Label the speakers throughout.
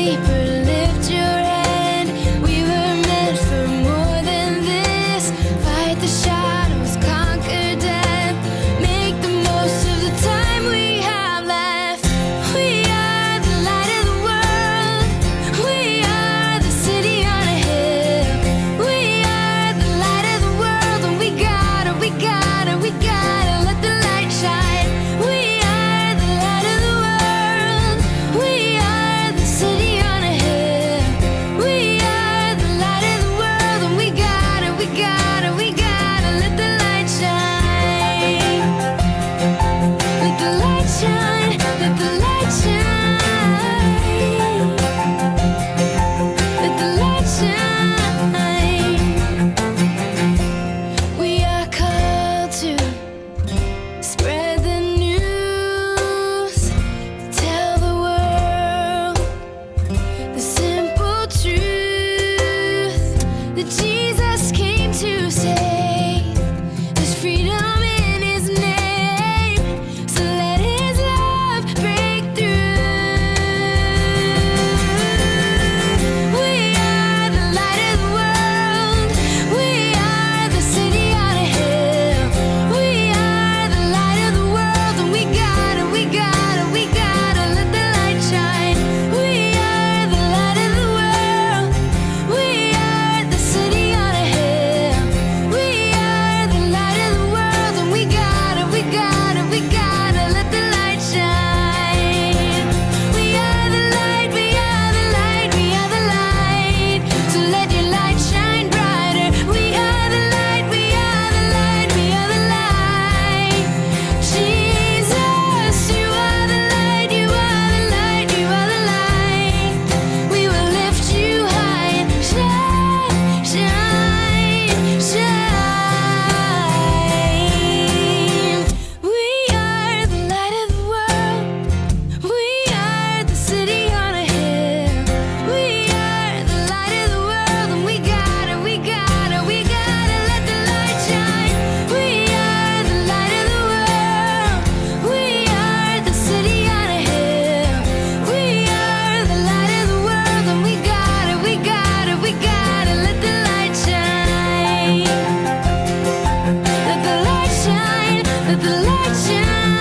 Speaker 1: deeper, lift your head. We were meant for more than this. Fight the shadows, conquer death. Make the most of the time we have left. We are the light of the world. We are the city on a hill. We are the light of the world, and we gotta let the light shine. We are the light of the world. We are the city on a hill. We are the light of the world, and we gotta let the light shine. Let the light shine, let the light shine. Let the light shine. We are called to spread the news, tell the world the simple truth that Jesus came to save. There's freedom in His name, so let His love break through. We are the light of the world. We are the city on a hill. We are the light of the world, and we gotta let the light shine. We are the light of the world. We are the city on a hill. We are the light of the world, and we gotta let the light shine. We are the light, we are the light, we are the light. So let your light shine brighter. We are the light, we are the light, we are the light. Jesus, you are the light, you are the light, you are the light. We will lift you high and shine, shine, shine. We are the light of the world. We are the city on a hill. We are the light of the world, and we gotta let the light shine. We are the light of the world. We are the city on a hill. We are the light of the world, and we gotta let the light shine. Let the light shine, let the light shine.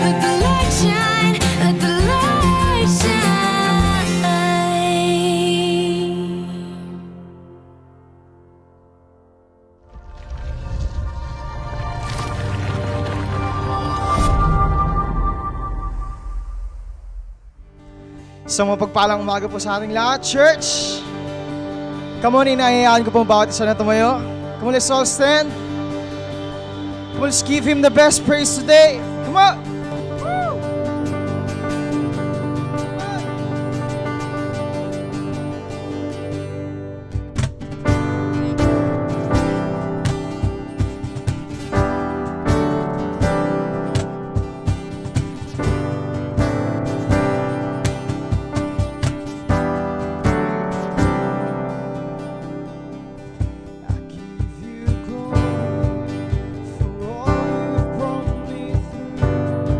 Speaker 1: Let the light shine, let the light shine.
Speaker 2: Sa mapagpalang umaga po sa ating lahat, church. Come on, inahayaan ko po ang bawat isa na tumayo. Come on, let's all stand. Come on, let's give Him the best praise today. Come on. Woo! I give you glory for all you've brought me through.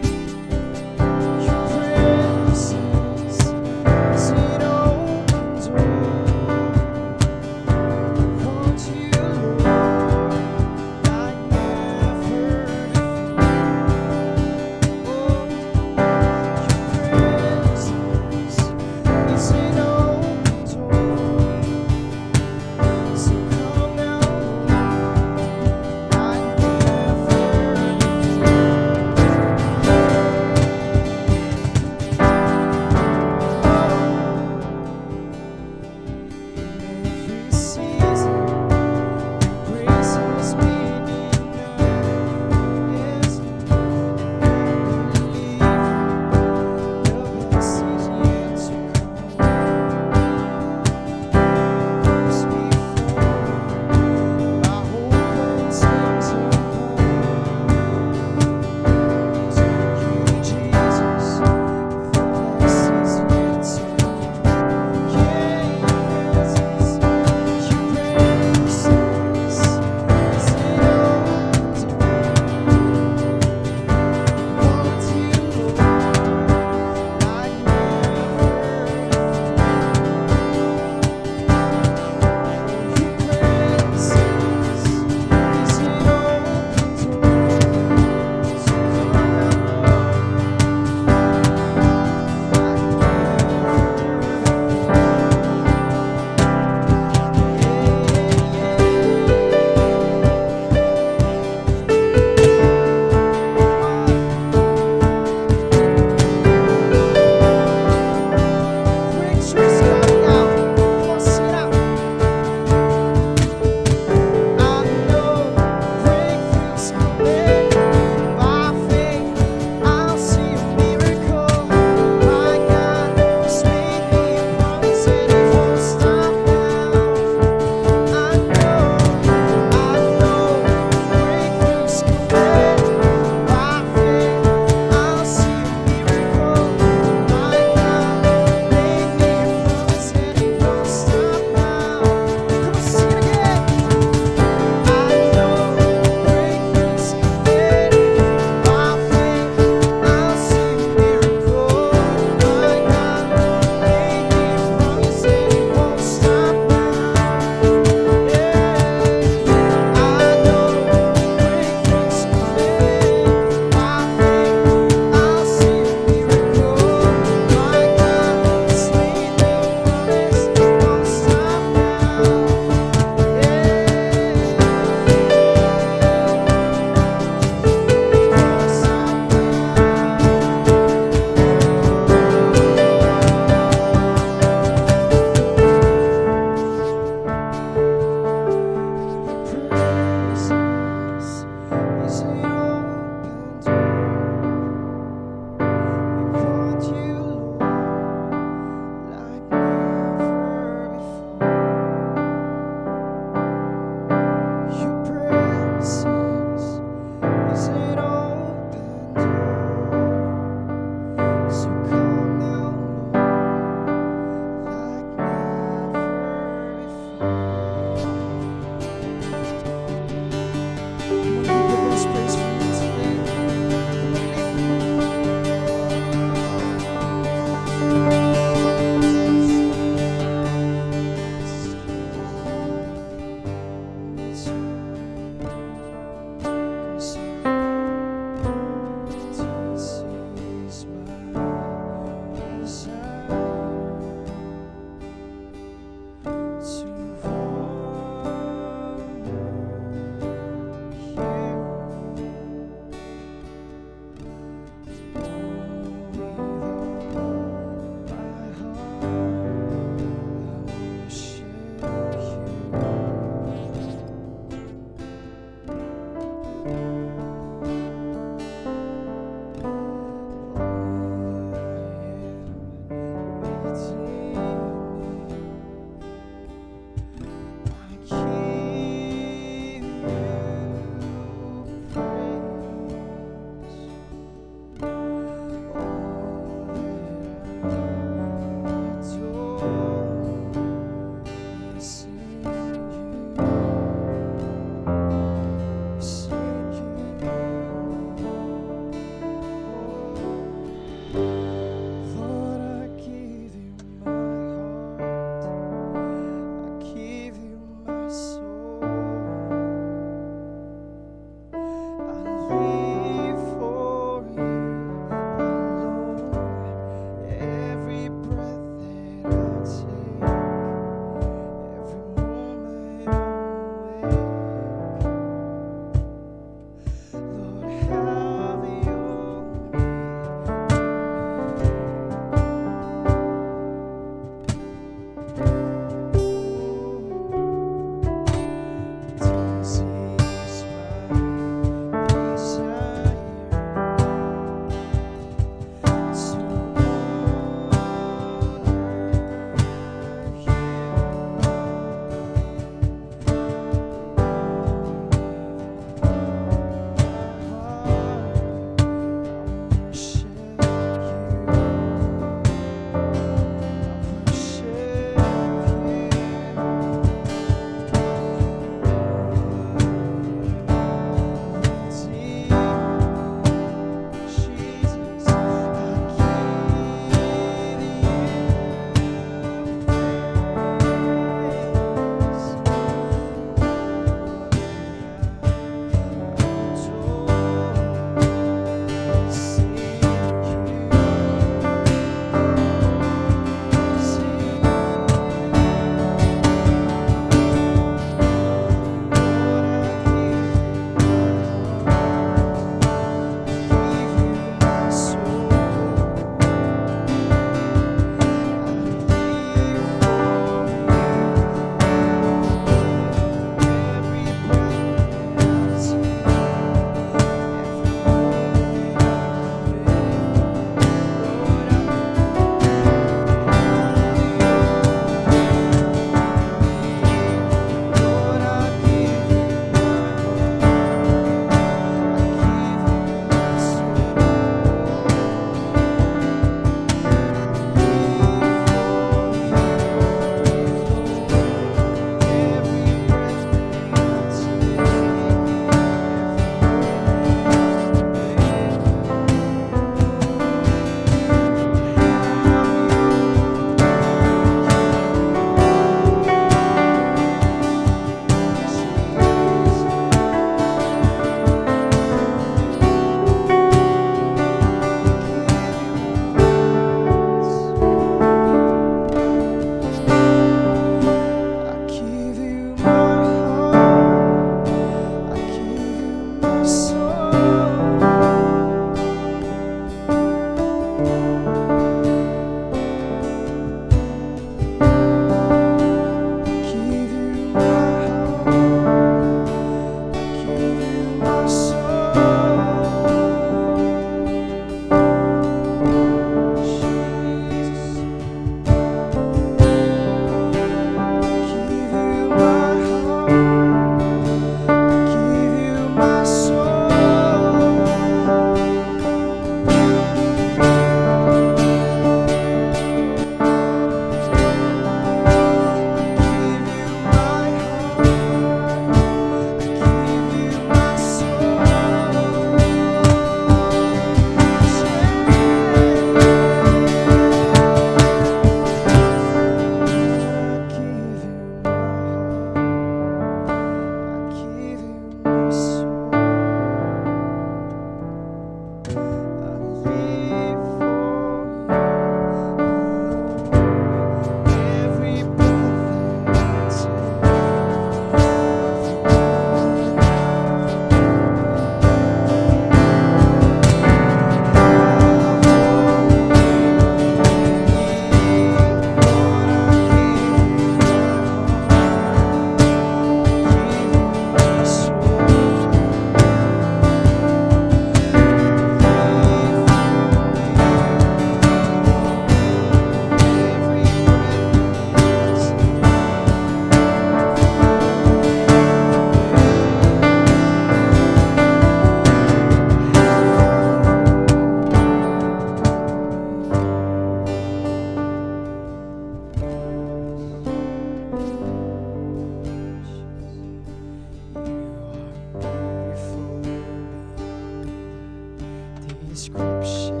Speaker 2: description.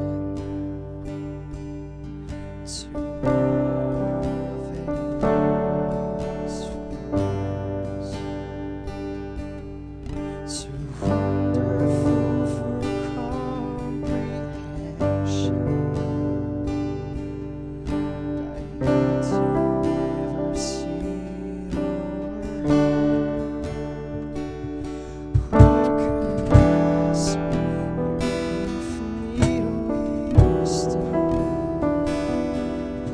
Speaker 2: Too marvelous for words, too wonderful for comprehension. I need to never see or heard. Who could grasp your infinite wisdom?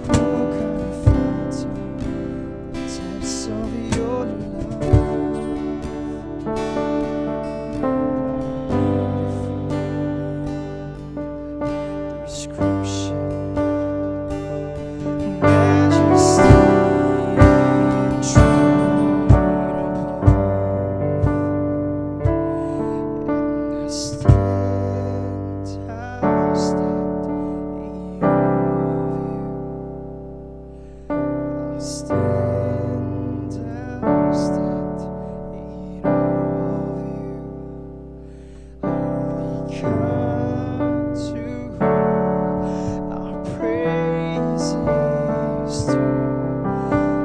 Speaker 2: Who can fathom the depths of your love? Description, majesty, enthroned above, and I stand in awe of you. I stand in awe of you. Only come to whom our praise is due. I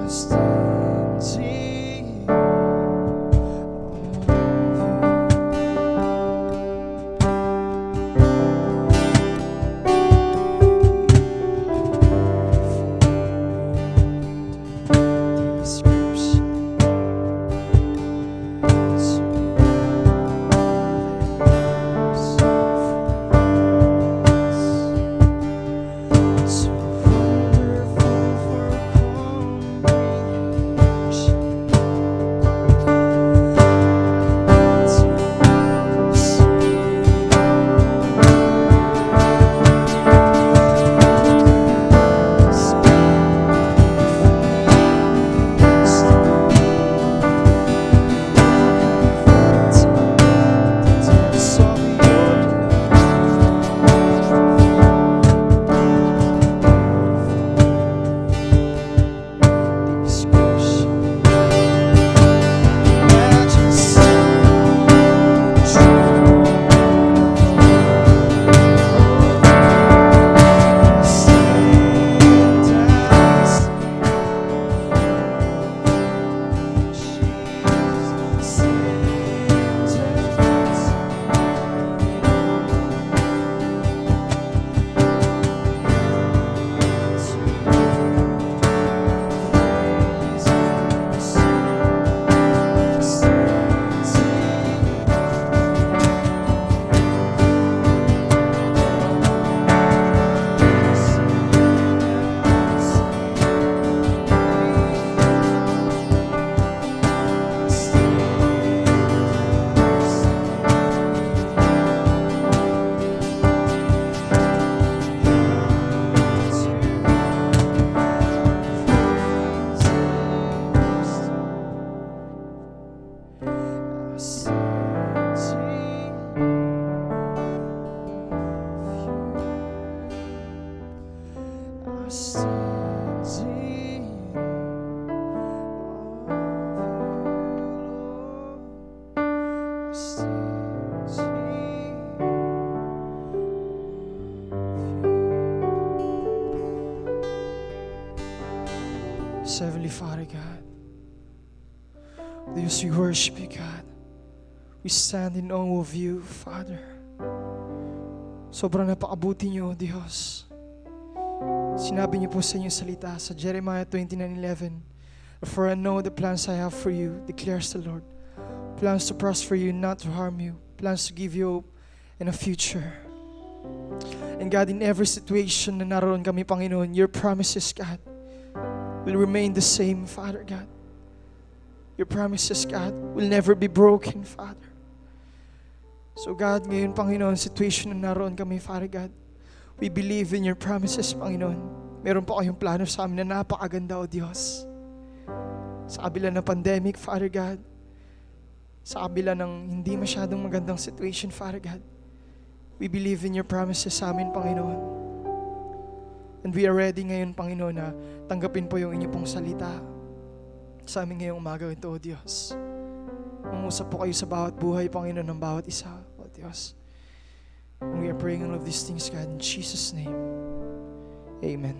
Speaker 2: stand in awe of you. Description. Heavenly Father God, Diyos, we worship you, God. We stand in awe of you, Father. Sobrang napakabuti niyo, Diyos. Sinabi niyo po sa inyong salita sa Jeremiah 29:11, "For I know the plans I have for you, declares the Lord. Plans to prosper you, not to harm you. Plans to give you hope and a future." And God, in every situation na naroon kami, Panginoon, your promises, God, will remain the same, Father God. Your promises, God, will never be broken, Father. So God, ngayon, Panginoon, situation na naroon kami, Father God, we believe in your promises, Panginoon. Meron po kayong plano sa amin na napakaganda, O Diyos. Sa kabila ng pandemic, Father God, sa kabila ng hindi masyadong magandang situation, Father God, we believe in your promises sa amin, Panginoon. And we are ready ngayon, Panginoon, na tanggapin po yung inyo pong salita sa amin ngayong umaga ito, O Diyos. Mangusap po kayo sa bawat buhay, Panginoon, ng bawat isa, O Diyos. And we are praying all of these things, God, in Jesus' name. Amen.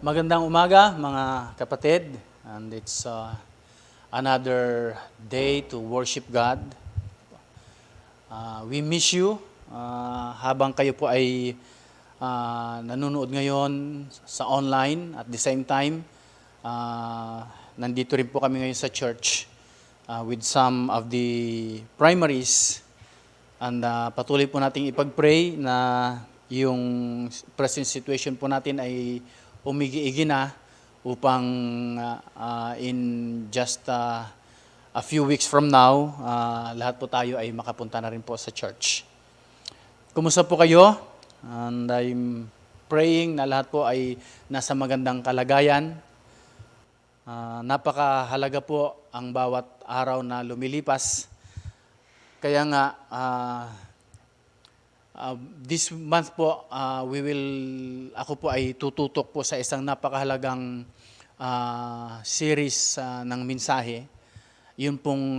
Speaker 3: Magandang umaga mga kapatid, and it's another day to worship God. We miss you habang kayo po ay nanonood ngayon sa online. At the same time, nandito rin po kami ngayon sa church with some of the primaries, and patuloy po nating ipag-pray na yung present situation po natin ay umigi-igi na upang in just a few weeks from now, lahat po tayo ay makapunta na rin po sa church. Kumusta po kayo? And I'm praying na lahat po ay nasa magandang kalagayan. Napakahalaga po ang bawat araw na lumilipas. Kaya nga, this month po, ako po ay tututok po sa isang napakahalagang series ng mensahe. Yun pong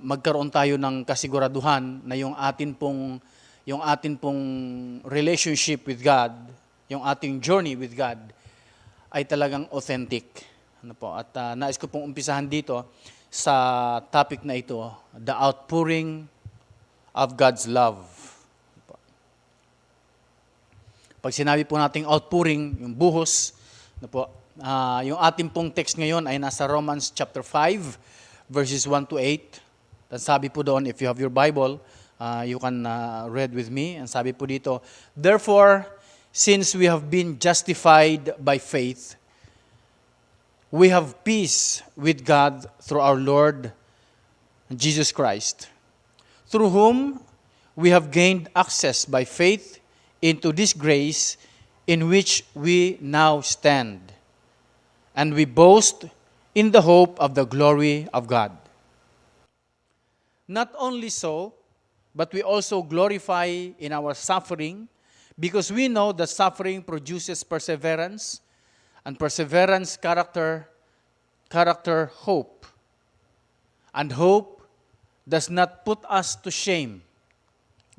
Speaker 3: magkaroon tayo ng kasiguraduhan na yung atin pong relationship with God, yung ating journey with God ay talagang authentic. Ano po? At nais ko pong umpisahan dito sa topic na ito, the outpouring of God's love. Pag sinabi po nating outpouring, yung buhos, yung ating pong text ngayon ay nasa Romans chapter 5, verses 1 to 8. At sabi po doon, if you have your Bible, you can read with me. And sabi po dito, therefore, since we have been justified by faith, we have peace with God through our Lord Jesus Christ, through whom we have gained access by faith into this grace in which we now stand, and we boast in the hope of the glory of God. Not only so, but we also glorify in our suffering, because we know that suffering produces perseverance, and perseverance character, hope. And hope does not put us to shame,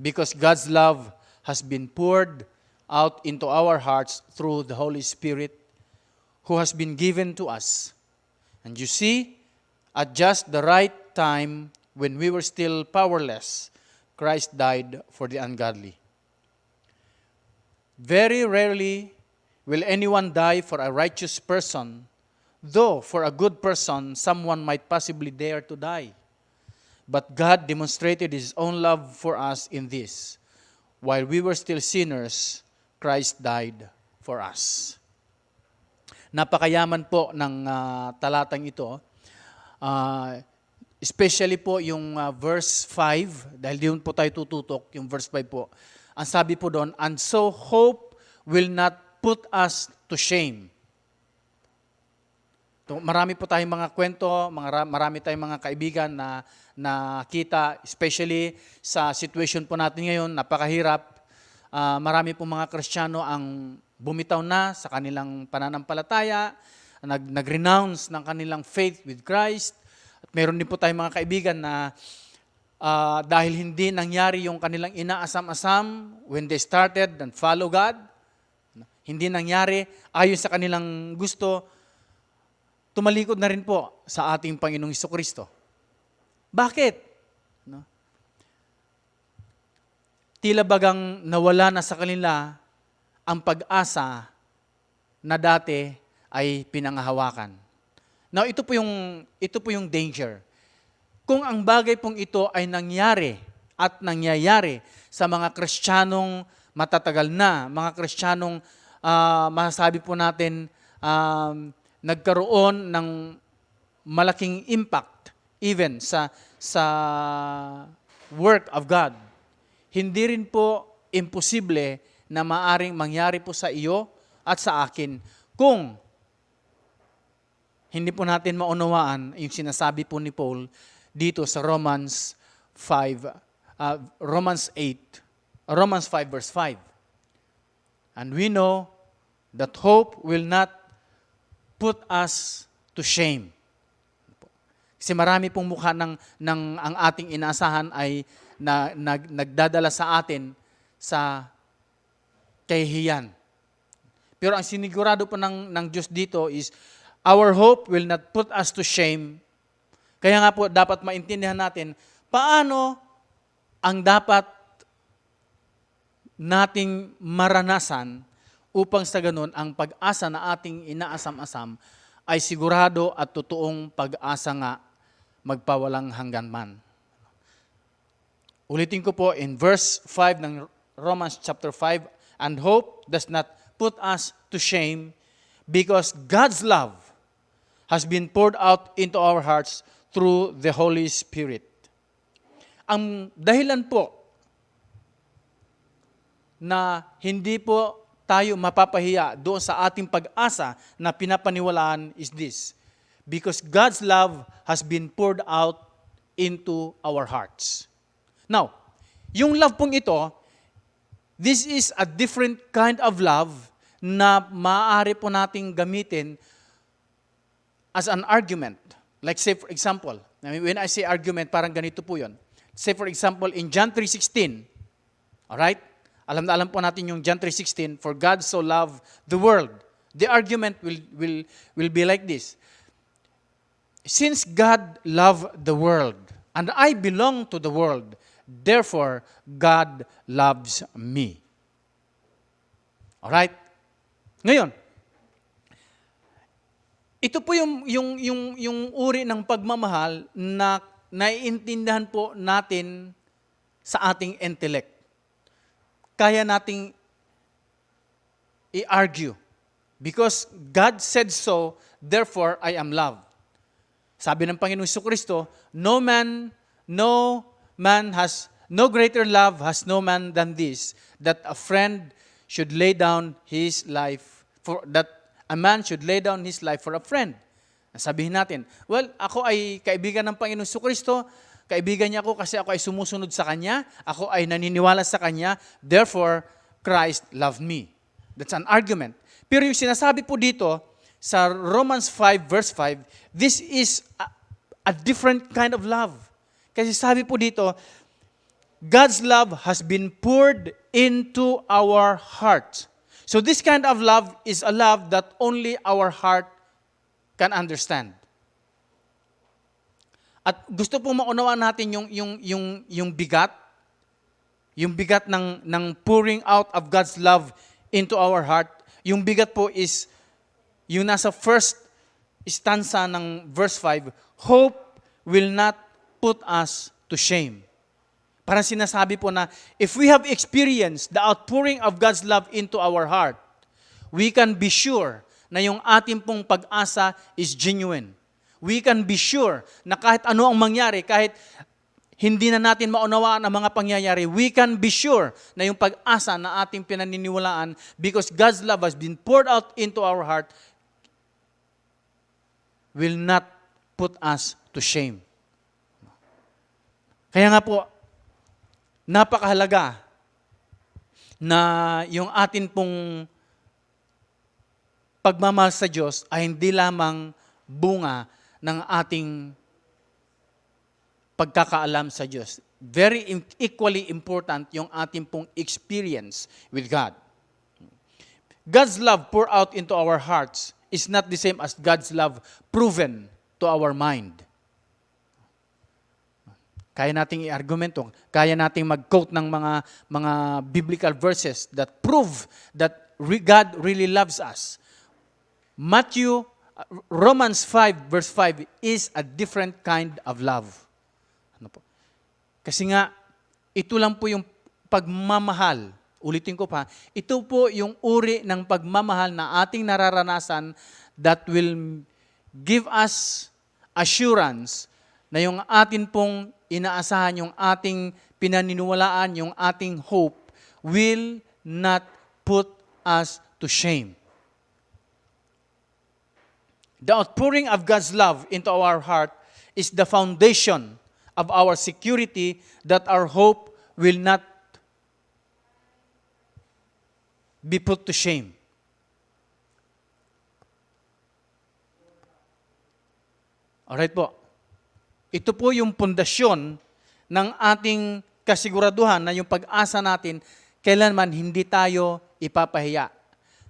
Speaker 3: because God's love has been poured out into our hearts through the Holy Spirit who has been given to us. And you see, at just the right time, when we were still powerless, Christ died for the ungodly. Very rarely will anyone die for a righteous person, though for a good person, someone might possibly dare to die. But God demonstrated His own love for us in this: while we were still sinners, Christ died for us. Napakayaman po ng talatang ito. Especially po yung verse 5, dahil doon po tayo tututok, yung verse 5 po. Ang sabi po doon, and so hope will not put us to shame. Marami po tayong mga kwento, marami tayong mga kaibigan na nakita, especially sa situation po natin ngayon, napakahirap. Marami po mga Kristiyano ang bumitaw na sa kanilang pananampalataya, nag-renounce ng kanilang faith with Christ. At meron din po tayong mga kaibigan na dahil hindi nangyari yung kanilang inaasam-asam when they started and follow God, hindi nangyari ayon sa kanilang gusto, tumalikod na rin po sa ating Panginoong Hesukristo. Bakit? No? Tila bagang nawala na sa kanila ang pag-asa na dati ay pinanghahawakan. Now, ito po yung danger. Kung ang bagay pong ito ay nangyari at nangyayari sa mga Kristiyanong matatagal na, mga Kristiyanong masasabi po natin nagkaroon ng malaking impact even sa work of God, hindi rin po imposible na maaring mangyari po sa iyo at sa akin kung hindi po natin maunawaan yung sinasabi po ni Paul dito sa Romans 5 verse 5. And we know that hope will not put us to shame. Kasi marami pong mukha ng ang ating inaasahan ay nagdadala sa atin sa kahihiyan. Pero ang sinigurado po ng Diyos dito is, our hope will not put us to shame. Kaya nga po, dapat maintindihan natin, paano ang dapat nating maranasan upang sa ganun, ang pag-asa na ating inaasam-asam ay sigurado at totoong pag-asa nga magpawalang hangganman. Ulitin ko po in verse 5 ng Romans chapter 5, and hope does not put us to shame because God's love has been poured out into our hearts through the Holy Spirit. Ang dahilan po na hindi po tayo mapapahiya doon sa ating pag-asa na pinapaniwalaan is this. Because God's love has been poured out into our hearts. Now, yung love pong ito, this is a different kind of love na maaari po nating gamitin as an argument. Like say for example, when I say argument, parang ganito po yun. Say for example, in John 3:16, alright? Alam na alam po natin yung John 3:16, for God so loved the world. The argument will be like this. Since God loved the world, and I belong to the world, therefore God loves me. Alright? Ngayon, ito po yung uri ng pagmamahal na naiintindihan po natin sa ating intellect. Kaya nating i-argue. Because God said so, therefore I am loved. Sabi ng Panginoong Jesucristo, no greater love has no man than this, that a friend should lay down his life a man should lay down his life for a friend. Sabihin natin, well, ako ay kaibigan ng Panginoong Jesucristo, kaibigan niya ako kasi ako ay sumusunod sa Kanya, ako ay naniniwala sa Kanya, therefore, Christ loved me. That's an argument. Pero yung sinasabi po dito, sa Romans 5 verse 5, this is a different kind of love. Kasi sabi po dito, God's love has been poured into our heart. So this kind of love is a love that only our heart can understand. At gusto pong maunawaan natin yung bigat ng pouring out of God's love into our heart. Yung bigat po is yung nasa first stanza ng verse 5, hope will not put us to shame. Parang sinasabi po na, if we have experienced the outpouring of God's love into our heart, we can be sure na yung ating pong pag-asa is genuine. We can be sure na kahit ano ang mangyari, kahit hindi na natin maunawaan ang mga pangyayari, we can be sure na yung pag-asa na ating pinaniniwalaan, because God's love has been poured out into our heart, will not put us to shame. Kaya nga po, napakahalaga na yung atin pong pagmamahal sa Diyos ay hindi lamang bunga ng ating pagkakaalam sa Diyos. Very equally important yung ating pong experience with God. God's love poured out into our hearts is not the same as God's love proven to our mind. Kaya nating i-argumento, kaya nating mag-quote ng mga biblical verses that prove that God really loves us. Romans 5 verse 5 is a different kind of love. Ano po? Kasi nga, ito lang po yung pagmamahal. Ulitin ko pa, ito po yung uri ng pagmamahal na ating nararanasan that will give us assurance na yung atin pong inaasahan, yung ating pinaniniwalaan, yung ating hope will not put us to shame. The outpouring of God's love into our heart is the foundation of our security that our hope will not be put to shame. Alright po. Ito po yung pundasyon ng ating kasiguraduhan na yung pag-asa natin, kailanman hindi tayo ipapahiya.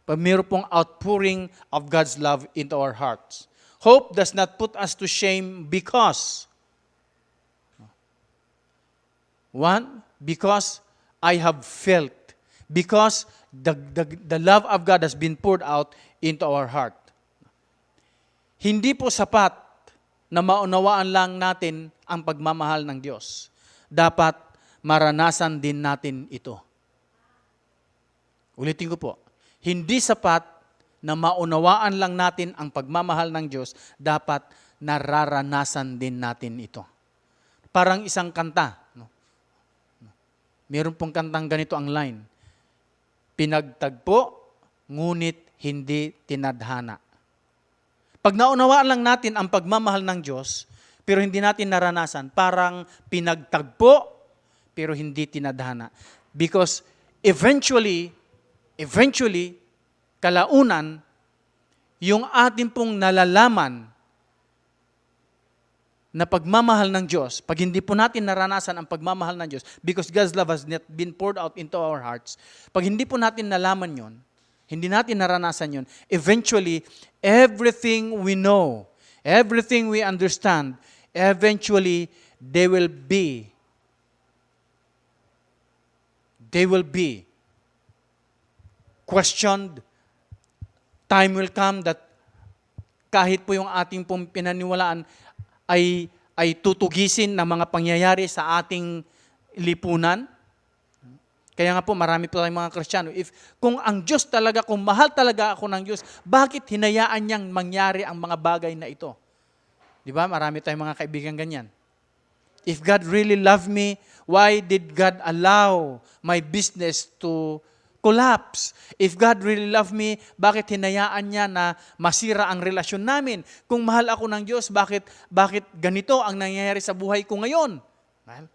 Speaker 3: Pag mayroon pong outpouring of God's love into our hearts. Hope does not put us to shame because I have felt, because the love of God has been poured out into our heart. Hindi po sapat na maunawaan lang natin ang pagmamahal ng Diyos. Dapat maranasan din natin ito. Ulitin ko po, hindi sapat na maunawaan lang natin ang pagmamahal ng Diyos, dapat nararanasan din natin ito. Parang isang kanta. No? Meron pong kantang ganito ang line. Pinagtagpo, ngunit hindi tinadhana. Pag naunawaan lang natin ang pagmamahal ng Diyos, pero hindi natin naranasan, parang pinagtagpo, pero hindi tinadhana. Because eventually, kalaunan, yung ating pong nalalaman na pagmamahal ng Diyos, pag hindi po natin naranasan ang pagmamahal ng Diyos, because God's love has not been poured out into our hearts, pag hindi po natin nalaman yon, hindi natin naranasan yon, eventually, everything we know, everything we understand, eventually, they will be questioned. Time will come that kahit po yung ating pong pinaniwalaan ay tutugisin ng mga pangyayari sa ating lipunan. Kaya nga po, marami po tayong mga Kristiyano. Kung ang Diyos talaga, kung mahal talaga ako ng Diyos, bakit hinayaan niyang mangyari ang mga bagay na ito? Di ba? Marami tayong mga kaibigan ganyan. If God really loved me, why did God allow my business to collapse? If God really loved me, bakit hinayaan niya na masira ang relasyon namin? Kung mahal ako ng Diyos, bakit ganito ang nangyayari sa buhay ko ngayon? Well,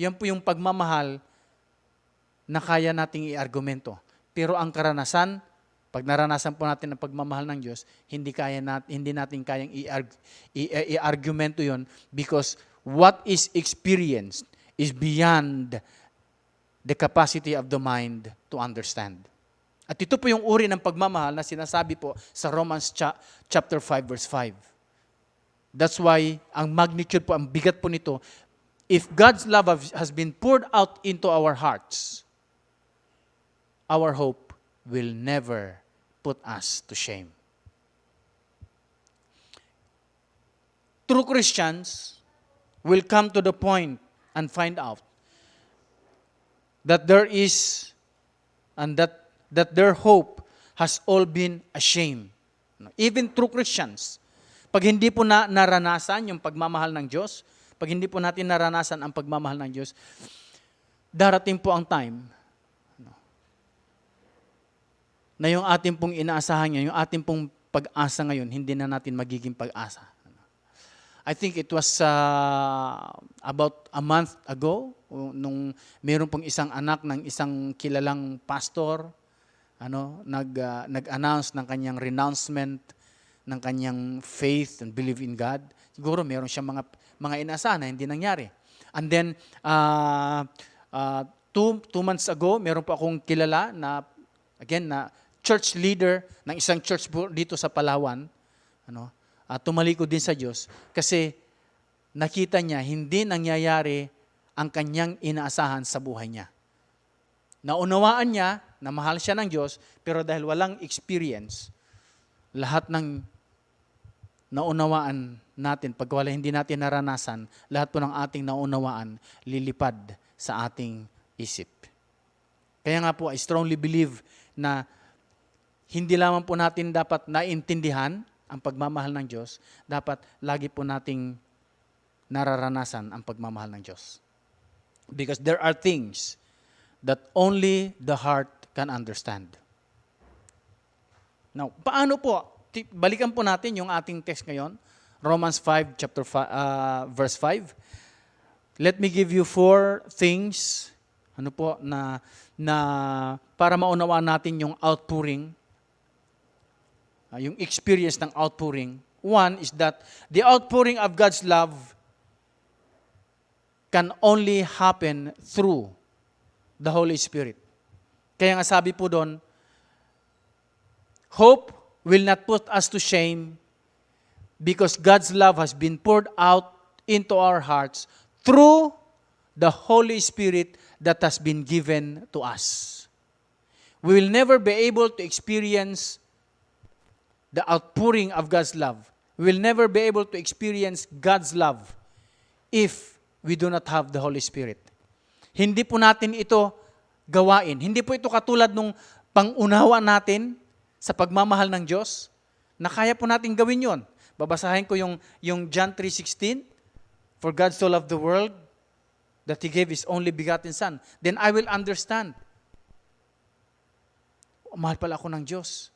Speaker 3: yan po yung pagmamahal na kaya nating i-argumento. Pero ang karanasan, pag naranasan po natin ang pagmamahal ng Diyos, hindi natin kayang i-argumento yon, because what is experienced is beyond the capacity of the mind to understand. At ito po yung uri ng pagmamahal na sinasabi po sa Romans chapter 5 verse 5. That's why ang magnitude po, ang bigat po nito, if God's love has been poured out into our hearts, our hope will never put us to shame. True Christians will come to the point and find out that there is, and that their hope has all been a shame. Even true Christians, pag hindi po naranasan yung pagmamahal ng Diyos, pag hindi po natin naranasan ang pagmamahal ng Diyos, darating po ang time na yung ating pong inaasahan ngayon, yung ating pong pag-asa ngayon, hindi na natin magiging pag-asa. I think it was about a month ago, nung meron pong isang anak ng isang kilalang pastor, nag-announce ng kanyang renouncement, ng kanyang faith and believe in God. Siguro meron siyang mga inaasahan na hindi nangyari. And then, 2 months ago, meron po akong kilala na, again, na church leader ng isang church dito sa Palawan, tumalikod din sa Diyos kasi nakita niya hindi nangyayari ang kanyang inaasahan sa buhay niya. Naunawaan niya na mahal siya ng Diyos, pero dahil walang experience, lahat ng naunawaan natin, pag hindi natin naranasan, lahat po ng ating naunawaan lilipad sa ating isip. Kaya nga po, I strongly believe na hindi lamang po natin dapat naintindihan ang pagmamahal ng Diyos, dapat lagi po nating nararanasan ang pagmamahal ng Diyos. Because there are things that only the heart can understand. Now, paano po? Balikan po natin yung ating text ngayon, Romans 5, verse 5. Let me give you 4 things na para maunawaan natin yung outpouring, yung experience ng outpouring One is that the outpouring of God's love can only happen through the Holy Spirit. Kaya nga sabi po doon, hope will not put us to shame because God's love has been poured out into our hearts through the Holy Spirit that has been given to us. We will never be able to experience the outpouring of God's love. We will never be able to experience God's love if we do not have the Holy Spirit. Hindi po natin ito gawain. Hindi po ito katulad nung pangunawa natin sa pagmamahal ng Diyos, na kaya po natin gawin yon. Babasahin ko yung John 3:16, for God so loved the world that He gave His only begotten Son. Then I will understand. Mahal pala ako ng Diyos.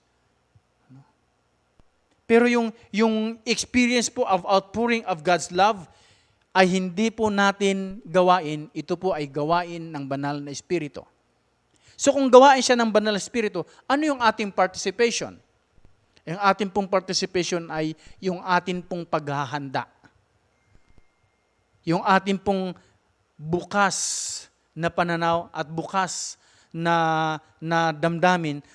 Speaker 3: Pero yung experience po of outpouring of God's love ay hindi po natin gawain. Ito po ay gawain ng banal na Espiritu. So kung gawain siya ng banal na Espiritu, ano yung ating participation? Yung ating pong participation ay yung ating pong paghahanda. Yung ating pong bukas na pananaw at bukas na damdamin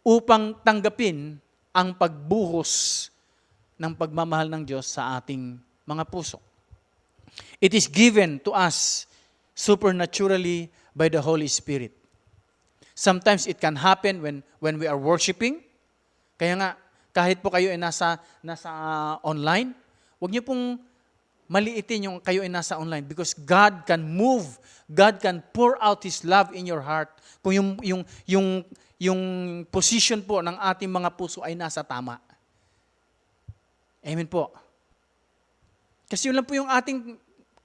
Speaker 3: upang tanggapin ang pagbuhos ng pagmamahal ng Diyos sa ating mga puso. It is given to us supernaturally by the Holy Spirit. Sometimes it can happen when we are worshiping. Kaya nga, kahit po kayo ay nasa online, huwag niyo pong maliitin yung kayo ay nasa online because God can move, God can pour out His love in your heart kung yung position po ng ating mga puso ay nasa tama. Amen po. Kasi yun lang po yung ating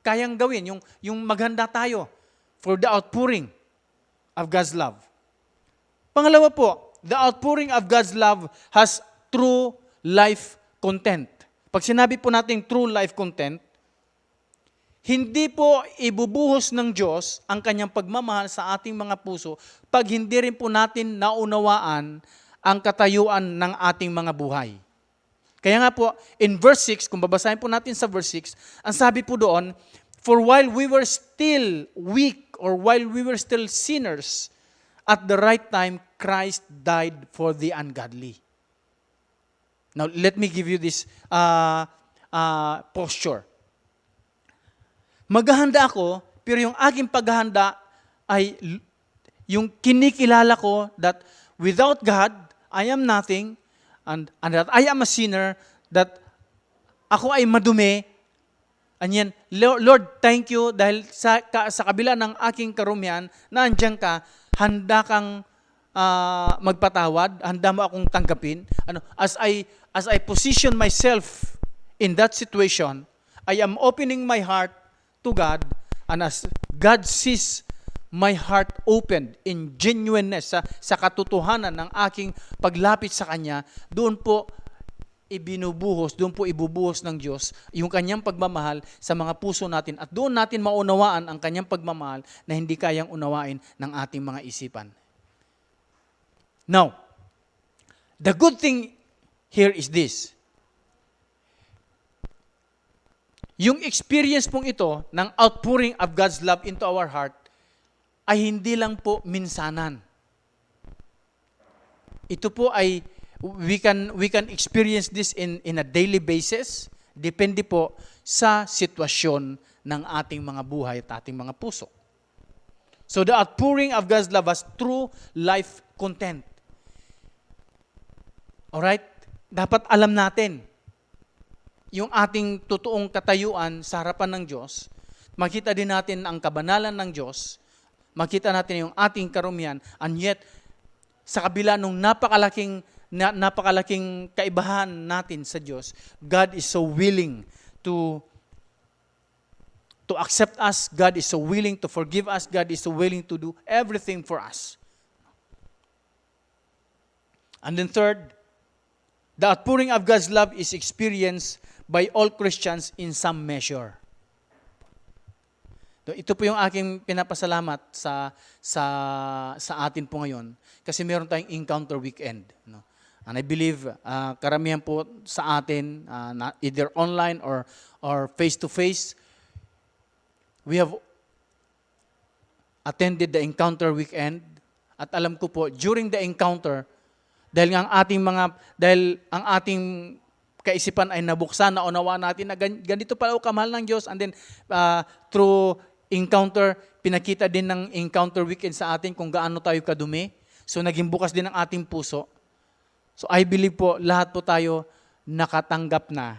Speaker 3: kayang gawin, yung maghanda tayo for the outpouring of God's love. Pangalawa po, the outpouring of God's love has true life content. Pag sinabi po natin true life content, hindi po ibubuhos ng Diyos ang kanyang pagmamahal sa ating mga puso pag hindi rin po natin naunawaan ang katayuan ng ating mga buhay. Kaya nga po, in verse 6, kung babasahin po natin sa verse 6, ang sabi po doon, for while we were still weak or while we were still sinners, at the right time, Christ died for the ungodly. Now, let me give you this posture. Maghahanda ako, pero yung aking paghahanda ay yung kinikilala ko that without God, I am nothing, and that I am a sinner, that ako ay madumi. And yan, Lord, thank you dahil sa kabila ng aking karumihan, na andyan ka, handa kang magpatawad, handa mo akong tanggapin. As I position myself in that situation, I am opening my heart to God, and as God sees my heart opened in genuineness, sa katotohanan ng aking paglapit sa Kanya, doon po ibubuhos ng Diyos yung Kanyang pagmamahal sa mga puso natin, at doon natin maunawaan ang Kanyang pagmamahal na hindi kayang unawain ng ating mga isipan. Now, the good thing here is this. Yung experience pong ito ng outpouring of God's love into our heart ay hindi lang po minsanan. Ito po ay we can experience this in a daily basis. Depende po sa sitwasyon ng ating mga buhay at ating mga puso. So the outpouring of God's love has true life content. Alright? Dapat alam natin yung ating totoong katayuan sa harapan ng Diyos. Makita din natin ang kabanalan ng Diyos. Makita natin yung ating karumihan. And yet, sa kabila nung napakalaking kaibahan natin sa Diyos, God is so willing to accept us. God is so willing to forgive us. God is so willing to do everything for us. And then third, the outpouring of God's love is experienced by all Christians in some measure. Ito po yung aking pinapasalamat sa atin po ngayon kasi meron tayong encounter weekend. No? And I believe karamihan po sa atin, either online or face-to-face, we have attended the encounter weekend. At alam ko po, during the encounter, dahil ang ating kaisipan ay nabuksan, naunawa natin na ganito pala o kamahal ng Diyos. And then, through encounter, pinakita din ng encounter weekend sa atin kung gaano tayo kadumi. So, naging bukas din ang ating puso. So, I believe po, lahat po tayo nakatanggap na.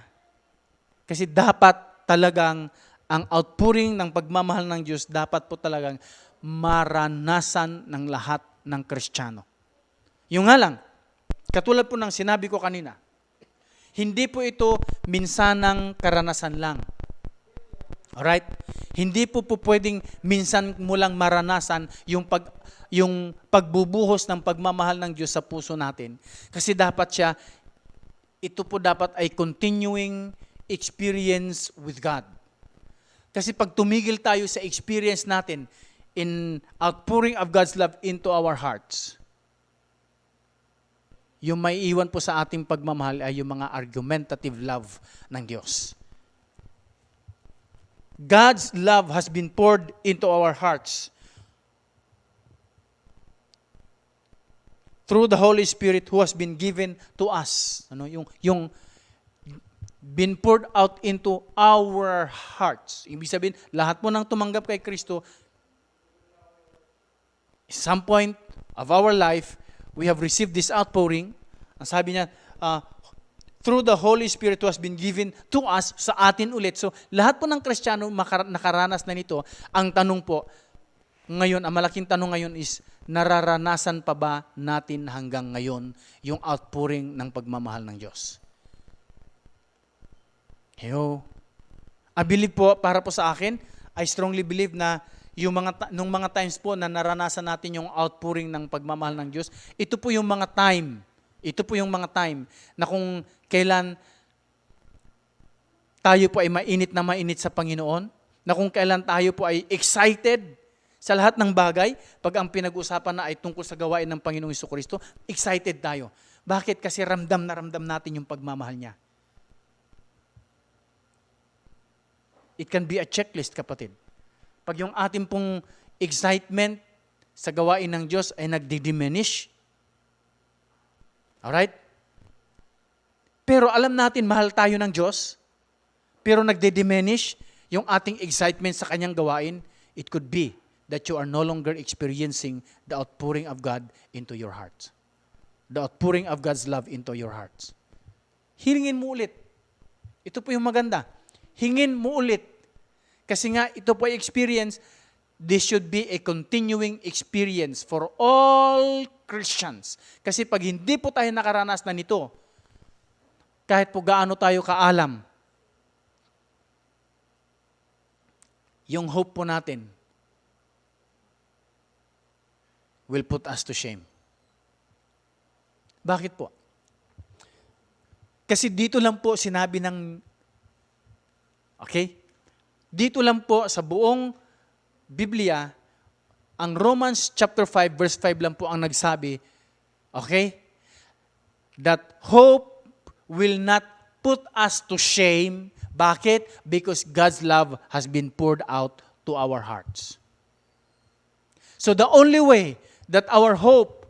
Speaker 3: Kasi dapat talagang ang outpouring ng pagmamahal ng Diyos, dapat po talagang maranasan ng lahat ng Kristiyano. Yung nga lang, katulad po ng sinabi ko kanina, hindi po ito minsanang karanasan lang. Alright? Hindi po pwedeng minsan mo lang maranasan yung pagbubuhos ng pagmamahal ng Diyos sa puso natin. Kasi ito po dapat ay continuing experience with God. Kasi pag tumigil tayo sa experience natin in outpouring of God's love into our hearts, yung may iwan po sa ating pagmamahal ay yung mga argumentative love ng Diyos. God's love has been poured into our hearts through the Holy Spirit who has been given to us. Yung been poured out into our hearts. Ibig sabihin, lahat mo nang tumanggap kay Kristo, some point of our life, we have received this outpouring. Ang sabi niya, through the Holy Spirit who has been given to us, sa atin ulit. So, lahat po ng Kristiyano nakaranas na nito. Ang tanong po, ngayon, ang malaking tanong ngayon is, nararanasan pa ba natin hanggang ngayon yung outpouring ng pagmamahal ng Diyos? Hello? I believe po, para po sa akin, I strongly believe na nung mga times po na naranasan natin yung outpouring ng pagmamahal ng Diyos, ito po yung mga time na kung kailan tayo po ay mainit na mainit sa Panginoon, na kung kailan tayo po ay excited sa lahat ng bagay, pag ang pinag-usapan na ay tungkol sa gawain ng Panginoong Jesucristo, excited tayo. Bakit? Kasi ramdam na ramdam natin yung pagmamahal niya. It can be a checklist, kapatid. Pag yung ating pong excitement sa gawain ng Diyos ay nagdi-diminish, alright? Pero alam natin, mahal tayo ng Diyos, pero nagdi-diminish yung ating excitement sa kanyang gawain, it could be that you are no longer experiencing the outpouring of God into your heart. The outpouring of God's love into your hearts. Hilingin mo ulit. Ito po yung maganda. Hingin mo ulit. Kasi nga, ito po ay experience, this should be a continuing experience for all Christians. Kasi pag hindi po tayo nakaranas na nito, kahit po gaano tayo kaalam, yung hope po natin will put us to shame. Bakit po? Kasi dito lang po sinabi dito lang po sa buong Biblia, ang Romans chapter 5 verse 5 lang po ang nagsabi, that hope will not put us to shame. Bakit? Because God's love has been poured out to our hearts. So the only way that our hope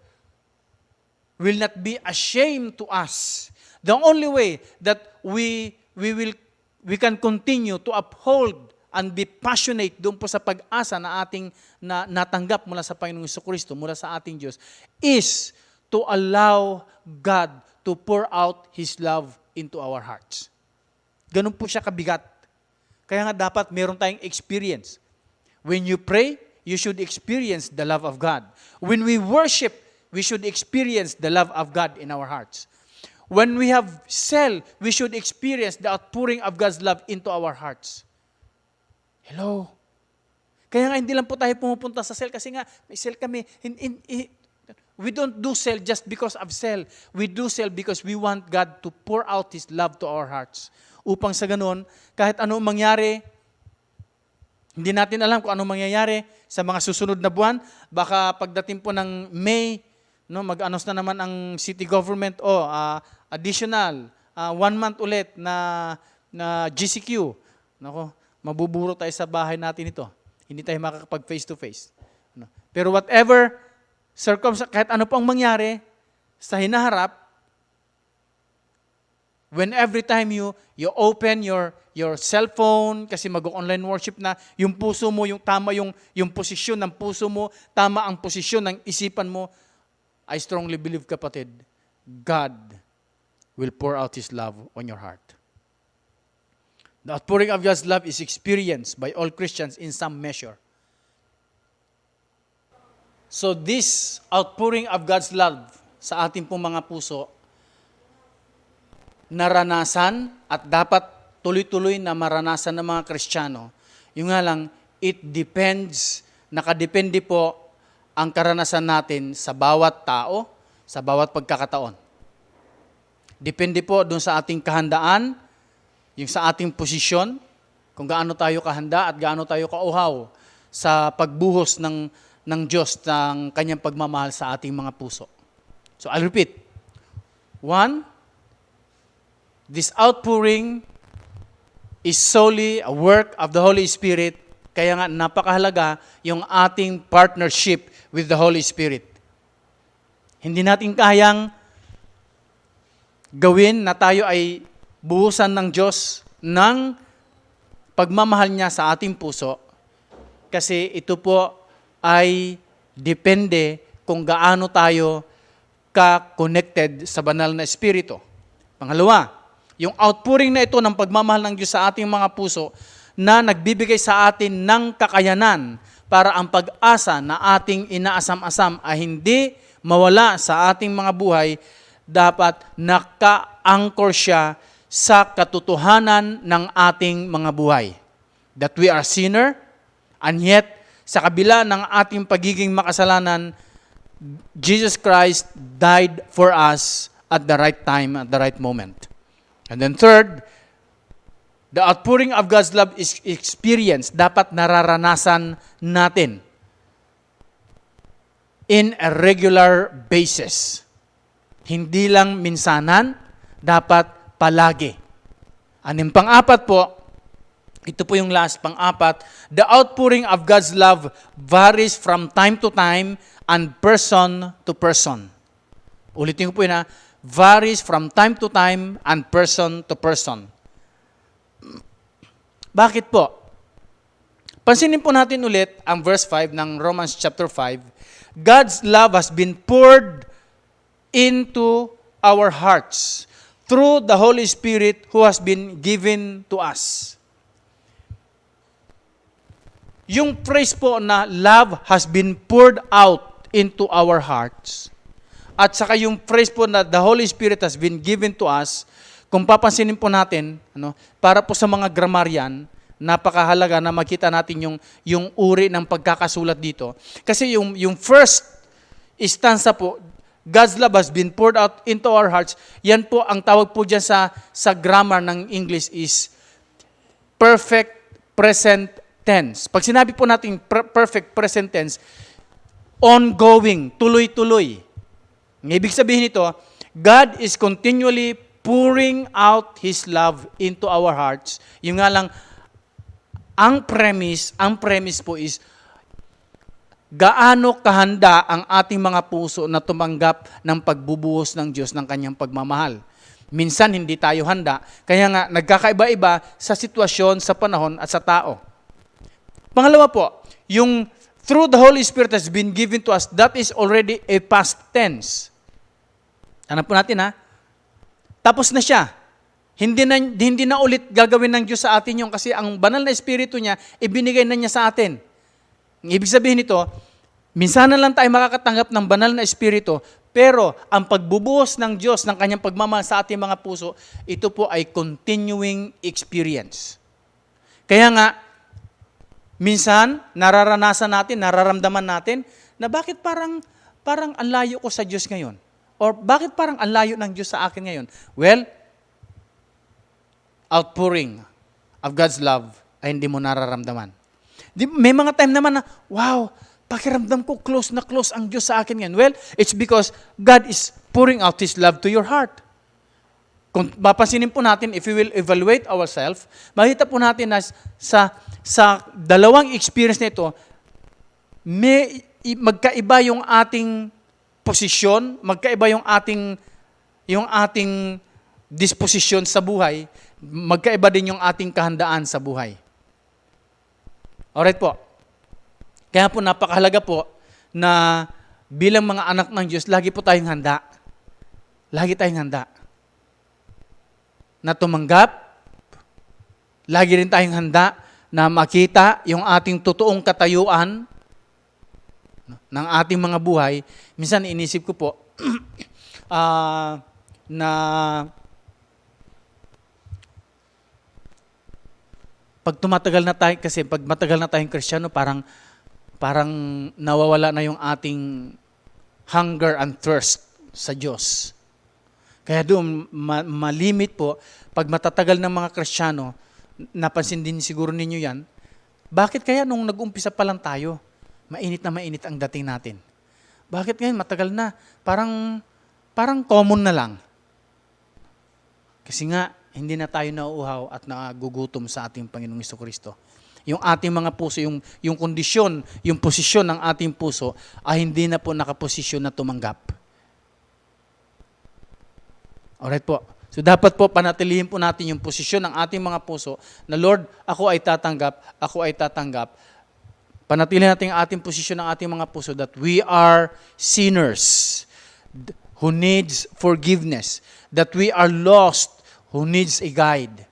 Speaker 3: will not be ashamed to us, the only way that we can continue to uphold and be passionate doon po sa pag-asa na ating natanggap mula sa Panginoong Jesucristo, mula sa ating Diyos, is to allow God to pour out His love into our hearts. Ganun po siya kabigat. Kaya nga dapat meron tayong experience. When you pray, you should experience the love of God. When we worship, we should experience the love of God in our hearts. When we have cell, we should experience the outpouring of God's love into our hearts. Hello? Kaya nga hindi lang po tayo pumupunta sa cell kasi nga may cell kami. We don't do cell just because of cell. We do cell because we want God to pour out His love to our hearts. Upang sa ganun, kahit anong mangyari, hindi natin alam kung anong mangyayari sa mga susunod na buwan. Baka pagdating po ng May No, mag-announce na naman ang city government, additional 1 month ulit na GCQ. Nako, mabuburo tayo sa bahay natin ito. Hindi tayo makakapag face to face. No? Pero whatever kahit ano pang mangyari sa hinaharap, when every time you open your cellphone kasi mag-online worship na, yung puso mo, yung tama yung posisyon ng puso mo, tama ang posisyon ng isipan mo, I strongly believe, kapatid, God will pour out His love on your heart. The outpouring of God's love is experienced by all Christians in some measure. So this outpouring of God's love sa ating pong mga puso, naranasan at dapat tuloy-tuloy na maranasan ng mga Kristiyano. Yung nga lang, it depends, nakadepende po ang karanasan natin sa bawat tao, sa bawat pagkakataon. Depende po dun sa ating kahandaan, yung sa ating posisyon, kung gaano tayo kahanda at gaano tayo kauhaw sa pagbuhos ng Diyos ng kanyang pagmamahal sa ating mga puso. So I'll repeat. 1, this outpouring is solely a work of the Holy Spirit. Kaya nga napakahalaga yung ating partnership with the Holy Spirit. Hindi natin kayang gawin na tayo ay buhusan ng Diyos ng pagmamahal niya sa ating puso kasi ito po ay depende kung gaano tayo ka-connected sa banal na Espiritu. Pangalawa, yung outpouring na ito ng pagmamahal ng Diyos sa ating mga puso na nagbibigay sa atin ng kakayanan para ang pag-asa na ating inaasam-asam ay hindi mawala sa ating mga buhay, dapat naka-anchor siya sa katotohanan ng ating mga buhay. That we are sinner, and yet, sa kabila ng ating pagiging makasalanan, Jesus Christ died for us at the right time, at the right moment. And then third, the outpouring of God's love is experienced. Dapat nararanasan natin in a regular basis. Hindi lang minsanan, dapat palagi. Anim pang-apat po, ito po yung last, pang-apat, the outpouring of God's love varies from time to time and person to person. Ulitin ko po yun, varies from time to time and person to person. Bakit po? Pansinin po natin ulit ang verse 5 ng Romans chapter 5. God's love has been poured into our hearts through the Holy Spirit who has been given to us. Yung phrase po na love has been poured out into our hearts, at saka yung phrase po na the Holy Spirit has been given to us, kung papansinin po natin, para po sa mga grammarian, napakahalaga na makita natin yung uri ng pagkakasulat dito. Kasi yung first stanza po, God's love has been poured out into our hearts, yan po ang tawag po dyan sa grammar ng English is perfect present tense. Pag sinabi po natin perfect present tense, ongoing, tuloy-tuloy. Ang ibig sabihin nito, God is continually pouring out His love into our hearts. Yung nga lang, ang premise po is, gaano kahanda ang ating mga puso na tumanggap ng pagbubuhos ng Diyos ng kanyang pagmamahal. Minsan hindi tayo handa, kaya nga nagkakaiba-iba sa sitwasyon, sa panahon at sa tao. Pangalawa po, yung through the Holy Spirit has been given to us, that is already a past tense. Ano po natin Tapos na siya. Hindi na ulit gagawin ng Diyos sa atin yung kasi ang banal na Espiritu niya, ibinigay na niya sa atin. Ang ibig sabihin nito, minsan na lang tayo makakatanggap ng banal na Espiritu, pero ang pagbubuhos ng Diyos ng kanyang pagmamahal sa ating mga puso, ito po ay continuing experience. Kaya nga, minsan, nararamdaman natin, na bakit parang ang layo ko sa Diyos ngayon? Or bakit parang ang layo ng Diyos sa akin ngayon? Well, outpouring of God's love ay hindi mo nararamdaman. May mga time naman na, wow, pakiramdam ko close na close ang Diyos sa akin ngayon. Well, it's because God is pouring out His love to your heart. Kung mapansinin po natin, if we will evaluate ourselves, makita po natin na sa dalawang experience na ito, magkaiba yung ating posisyon, magkaiba yung ating disposisyon sa buhay, magkaiba din yung ating kahandaan sa buhay. Alright po. Kaya po napakahalaga po na bilang mga anak ng Diyos, lagi po tayong handa. Lagi tayong handa na tumanggap. Lagi rin tayong handa na makita yung ating totoong katayuan ng ating mga buhay. Minsan inisip ko po na pag tumatagal na tayo, kasi pag matagal na tayong Kristiyano, parang nawawala na yung ating hunger and thirst sa Diyos. Kaya doon, malimit po, pag matatagal ng mga Kristiyano, napansin din siguro ninyo yan, bakit kaya nung nag-umpisa pa lang tayo, mainit na mainit ang dating natin? Bakit ngayon matagal na? Parang common na lang. Kasi nga, hindi na tayo nauuhaw at nagugutom sa ating Panginoong Jesucristo. Yung ating mga puso, yung kondisyon, yung posisyon ng ating puso ay hindi na po nakaposisyon na tumanggap. Alright po. So dapat po panatilihin po natin yung posisyon ng ating mga puso na Lord, ako ay tatanggap. Panatilihin natin ang ating posisyon ng ating mga puso that we are sinners who needs forgiveness, that we are lost who needs a guide,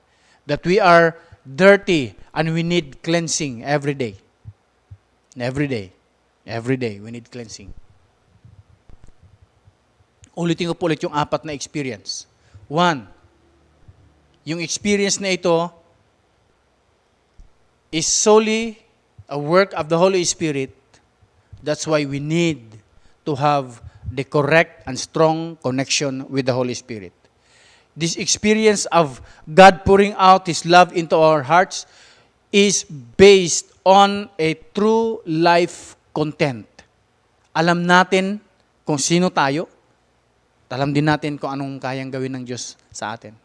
Speaker 3: that we are dirty and we need cleansing every day. Every day we need cleansing. Ulitin ko po ulit yung 4 na experience. 1, yung experience na ito is solely a work of the Holy Spirit. That's why we need to have the correct and strong connection with the Holy Spirit. This experience of God pouring out His love into our hearts is based on a true life content. Alam natin kung sino tayo. Alam din natin kung anong kayang gawin ng Diyos sa atin.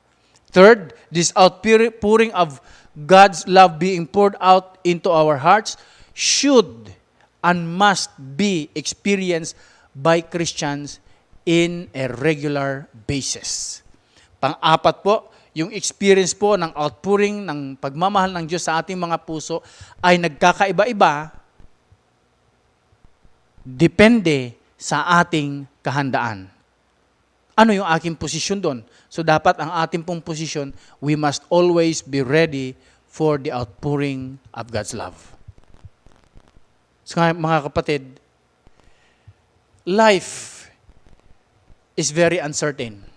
Speaker 3: Third, this outpouring of God's love being poured out into our hearts should and must be experienced by Christians in a regular basis. Pang-4 po, yung experience po ng outpouring ng pagmamahal ng Diyos sa ating mga puso ay nagkakaiba-iba depende sa ating kahandaan. Ano yung aking posisyon doon? So dapat ang ating pong posisyon, we must always be ready for the outpouring of God's love. So mga kapatid, life is very uncertain.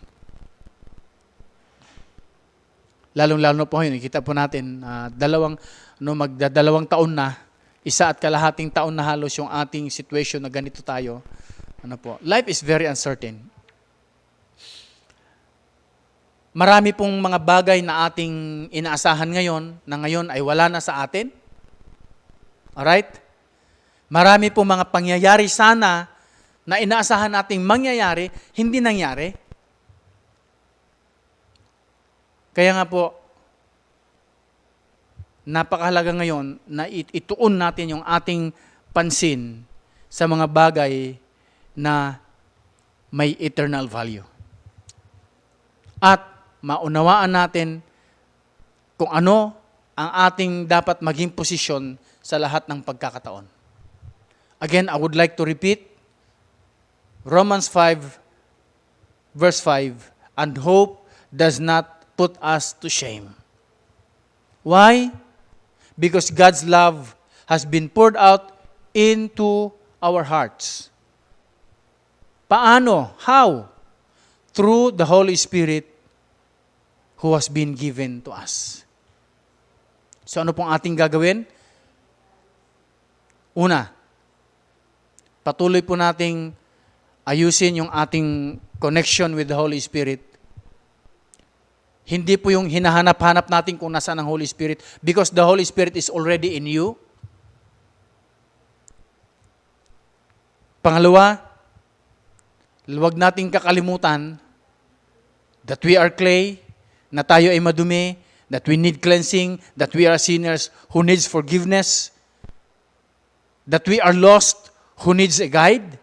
Speaker 3: Lalong-lalo po yun, kita po natin, magdadalawang taon na, 1.5 taon na halos yung ating situation na ganito tayo. Life is very uncertain. Marami pong mga bagay na ating inaasahan ngayon, na ngayon ay wala na sa atin. Alright? Marami pong mga pangyayari sana na inaasahan nating mangyayari, hindi nangyari. Kaya nga po, napakahalaga ngayon na ituon natin yung ating pansin sa mga bagay na may eternal value. At maunawaan natin kung ano ang ating dapat maging posisyon sa lahat ng pagkakataon. Again, I would like to repeat Romans 5, verse 5, and hope does not put us to shame. Why? Because God's love has been poured out into our hearts. Paano? How? Through the Holy Spirit who has been given to us. So ano pong ating gagawin? Una, patuloy po nating ayusin yung ating connection with the Holy Spirit. Hindi po yung hinahanap-hanap natin kung nasaan ang Holy Spirit because the Holy Spirit is already in you. Pangalawa, huwag nating kakalimutan that we are clay, na tayo ay madumi, that we need cleansing, that we are sinners who needs forgiveness, that we are lost who needs a guide,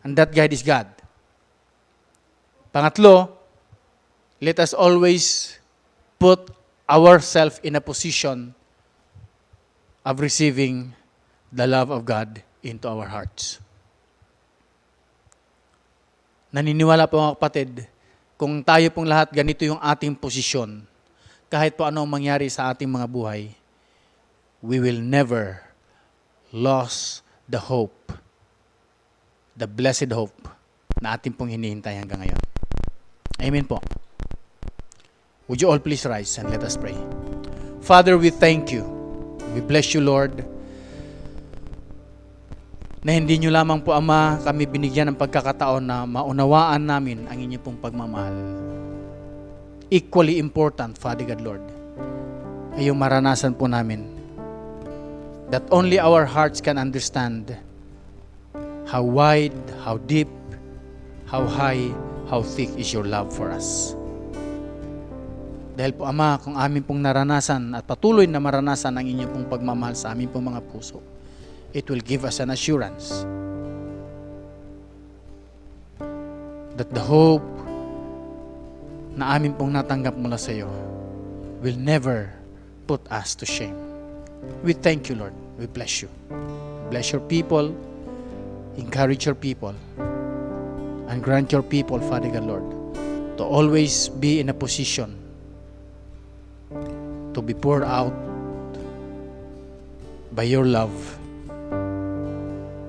Speaker 3: and that guide is God. Pangatlo, let us always put ourselves in a position of receiving the love of God into our hearts. Naniniwala po mga kapatid, kung tayo pong lahat ganito yung ating posisyon, kahit po anong mangyari sa ating mga buhay, we will never lose the hope, the blessed hope na ating pong hinihintay hanggang ngayon. Amen po. Would you all please rise and let us pray. Father, we thank you. We bless you, Lord, na hindi nyo lamang po, Ama, kami binigyan ng pagkakataon na maunawaan namin ang inyong pong pagmamahal. Equally important, Father God, Lord, ay yung maranasan po namin that only our hearts can understand how wide, how deep, how high, how thick is your love for us. Dahil po, Ama, kung amin pong naranasan at patuloy na maranasan ang inyong pong pagmamahal sa amin pong mga puso, it will give us an assurance that the hope na amin pong natanggap mula sa iyo will never put us to shame. We thank you, Lord. We bless you. Bless your people. Encourage your people. And grant your people, Father God, Lord, to always be in a position to be poured out by your love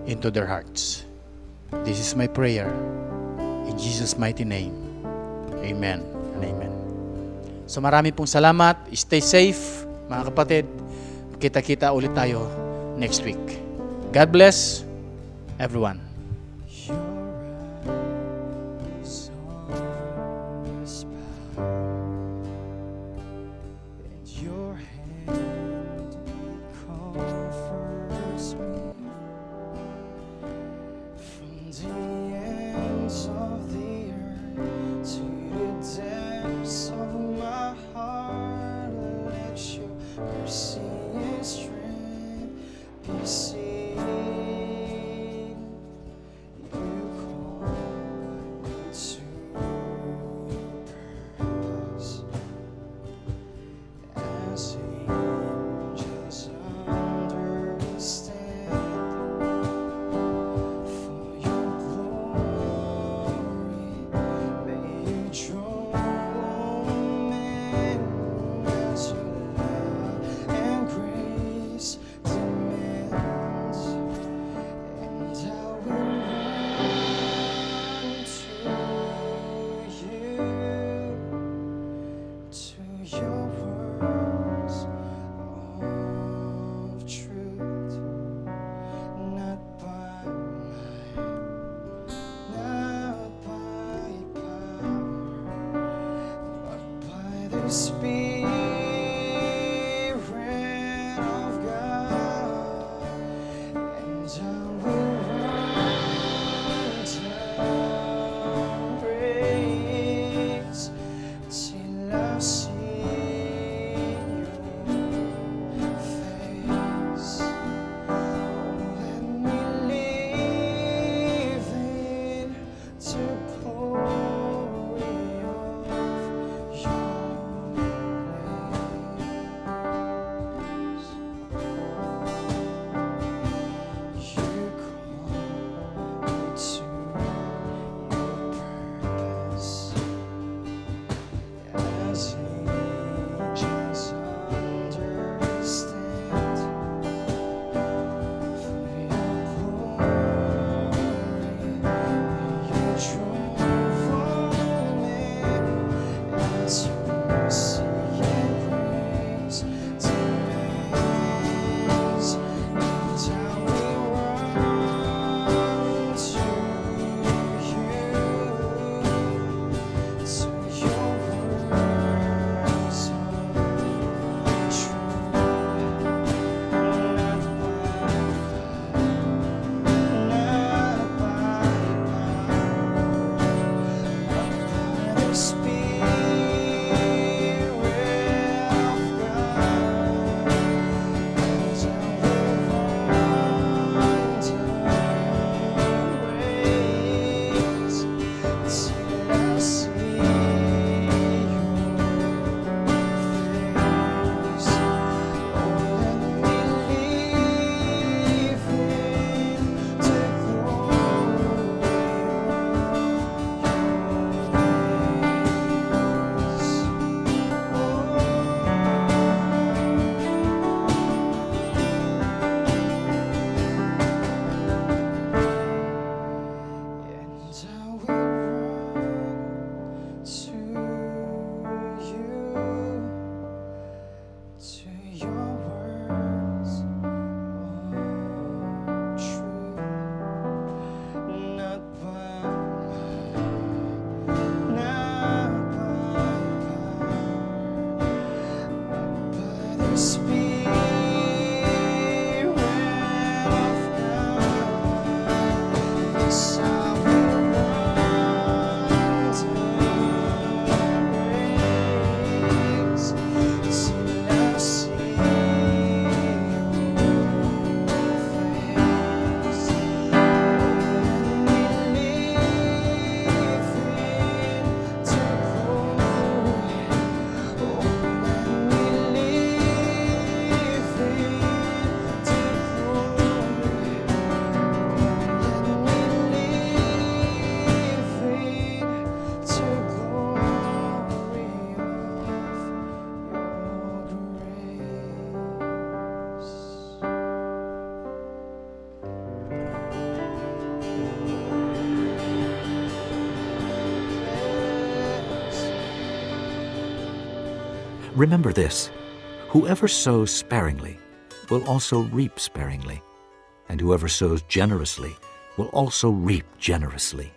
Speaker 3: into their hearts. This is my prayer. In Jesus' mighty name. Amen and amen. So marami pong salamat. Stay safe, mga kapatid. Kita-kita ulit tayo next week. God bless everyone.
Speaker 4: Remember this: whoever sows sparingly will also reap sparingly, and whoever sows generously will also reap generously.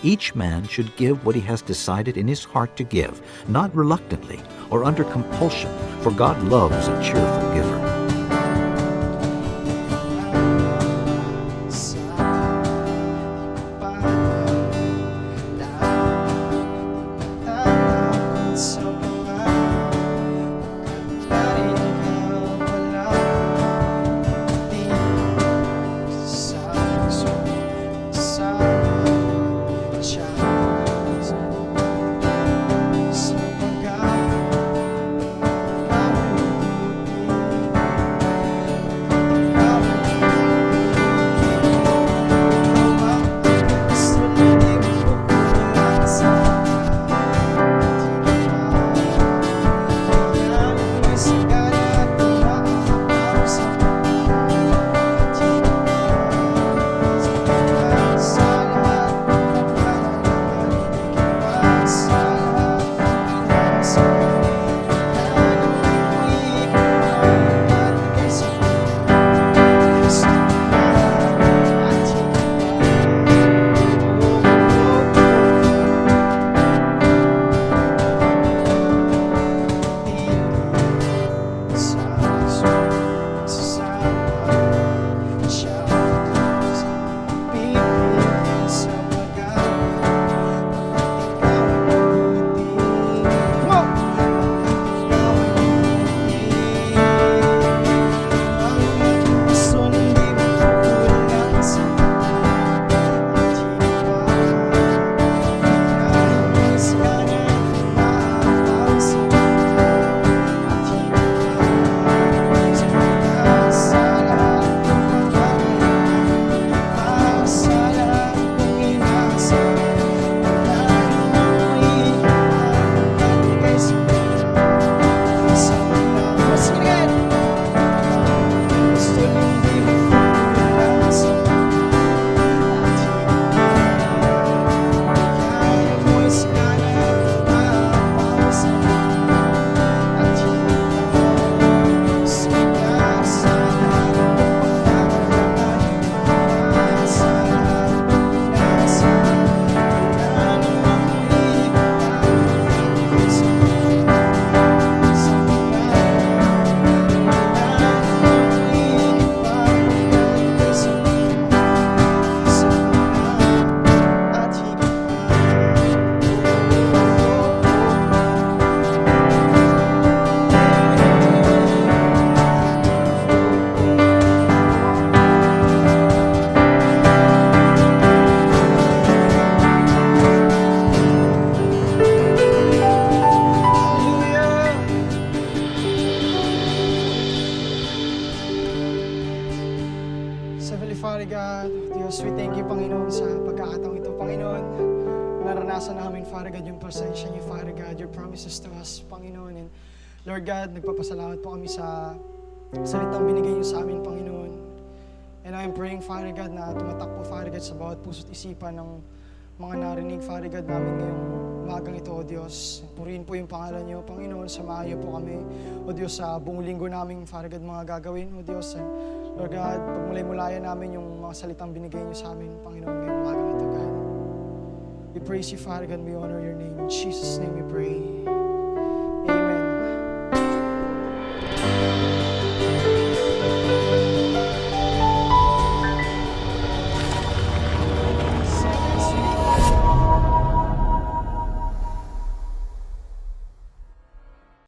Speaker 4: Each man should give what he has decided in his heart to give, not reluctantly or under compulsion, for God loves a cheerful giver.
Speaker 2: namin, Father God, yung presensya niyo, Father God, your promises to us, Panginoon. And Lord God, nagpapasalamat po kami sa salitang binigay niyo sa amin, Panginoon. And I am praying, Father God, na tumatak po, Father God, sa bawat puso't isipan ng mga narinig, Father God, namin ngayong umagang ito, O Diyos. Purihin po yung pangalan niyo, Panginoon. Samahan niyo po kami, O Diyos, sa buong linggo namin, Father God, mga gagawin, O Diyos. And Lord God, pagmulay-mulayan namin yung mga salitang binigay niyo sa amin, Panginoon, ngayong umagang ito, God. We praise you, Father God. We honor your name. In Jesus' name we pray.